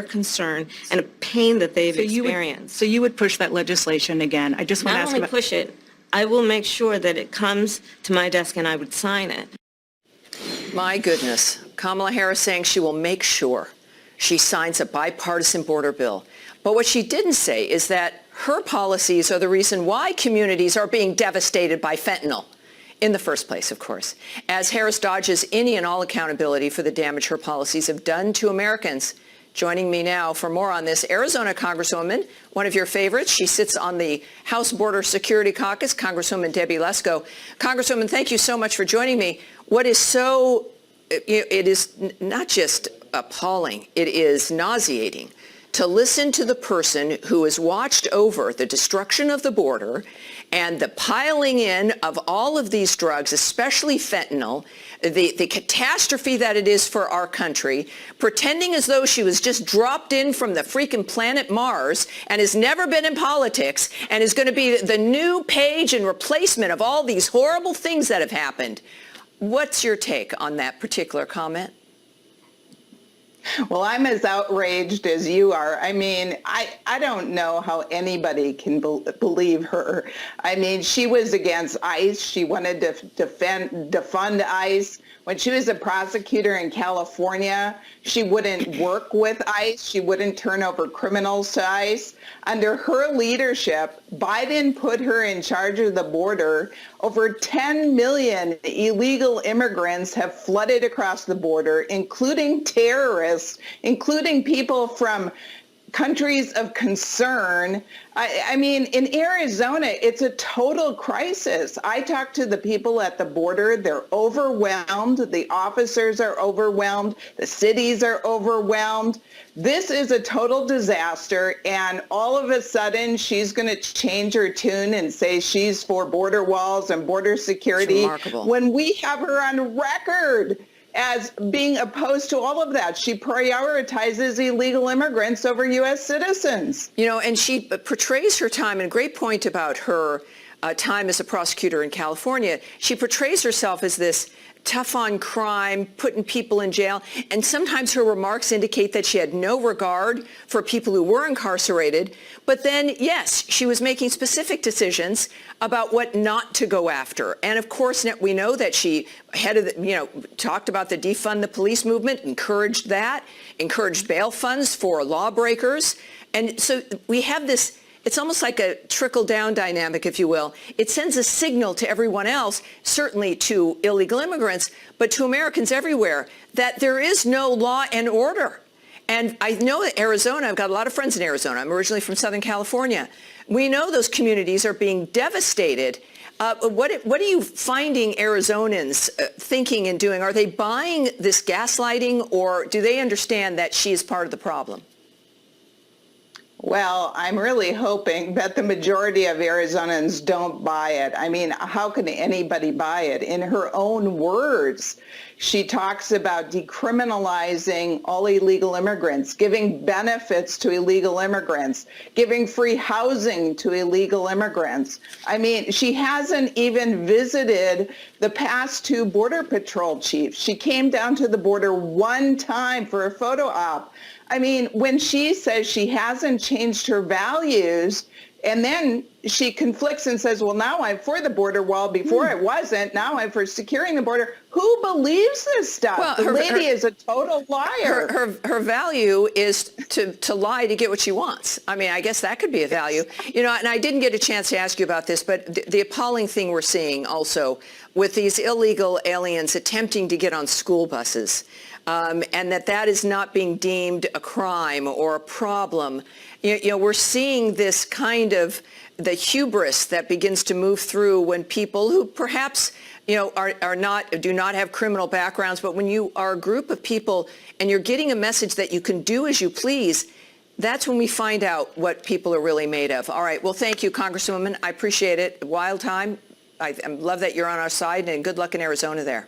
concern and a pain that they've experienced. So you would push that legislation again? I just want to ask Not only push it, I will make sure that it comes to my desk and I would sign it. My goodness. Kamala Harris saying she will make sure she signs a bipartisan border bill. But what she didn't say is that her policies are the reason why communities are being devastated by fentanyl. In the first place, of course, as Harris dodges any and all accountability for the damage her policies have done to Americans. Joining me now for more on this, Arizona Congresswoman, one of your favorites. She sits on the House Border Security Caucus, Congresswoman Debbie Lesko. Congresswoman, thank you so much for joining me. What is so, it is not just appalling, it is nauseating to listen to the person who has watched over the destruction of the border and the piling in of all of these drugs, especially fentanyl, the catastrophe that it is for our country, pretending as though she was just dropped in from the freaking planet Mars and has never been in politics and is going to be the new page and replacement of all these horrible things that have happened. What's your take on that particular comment? Well, I'm as outraged as you are. I mean, I don't know how anybody can believe her. I mean, she was against ICE. She wanted to defund ICE. When she was a prosecutor in California, she wouldn't work with ICE. She wouldn't turn over criminals to ICE. Under her leadership, Biden put her in charge of the border. Over 10 million illegal immigrants have flooded across the border, including terrorists, including people from countries of concern. I mean, in Arizona, it's a total crisis. I talked to the people at the border. They're overwhelmed. The officers are overwhelmed. The cities are overwhelmed. This is a total disaster. And all of a sudden, she's going to change her tune and say she's for border walls and border security. It's remarkable. When we have her on record as being opposed to all of that. She prioritizes illegal immigrants over U.S. citizens. You know, and she portrays her time, and a great point about her time as a prosecutor in California. She portrays herself as this tough on crime, putting people in jail, and sometimes her remarks indicate that she had no regard for people who were incarcerated. But then, yes, she was making specific decisions about what not to go after. And of course, we know that she talked about the defund the police movement, encouraged that, encouraged bail funds for lawbreakers. And so we have this, it's almost like a trickle-down dynamic, if you will. It sends a signal to everyone else, certainly to illegal immigrants, but to Americans everywhere, that there is no law and order. And I know that Arizona, I've got a lot of friends in Arizona. I'm originally from Southern California. We know those communities are being devastated. What are you finding Arizonans thinking and doing? Are they buying this gaslighting, or do they understand that she is part of the problem? Well, I'm really hoping that the majority of Arizonans don't buy it. I mean, how can anybody buy it? In her own words, she talks about decriminalizing all illegal immigrants, giving benefits to illegal immigrants, giving free housing to illegal immigrants. I mean, she hasn't even visited the past two Border Patrol chiefs. She came down to the border one time for a photo op. I mean, when she says she hasn't changed her values, and then she conflicts and says, well, now I'm for the border wall. Before I wasn't. Now I'm for securing the border. Who believes this stuff? Well, the lady is a total liar. Her value is to lie to get what she wants. I mean, I guess that could be a value. You know, and I didn't get a chance to ask you about this, but the appalling thing we're seeing also with these illegal aliens attempting to get on school buses, and that is not being deemed a crime or a problem. You know, we're seeing this kind of the hubris that begins to move through when people who perhaps, you know, do not have criminal backgrounds, but when you are a group of people and you're getting a message that you can do as you please, that's when we find out what people are really made of. All right. Well, thank you, Congresswoman. I appreciate it. Wild time. I love that you're on our side, and good luck in Arizona there.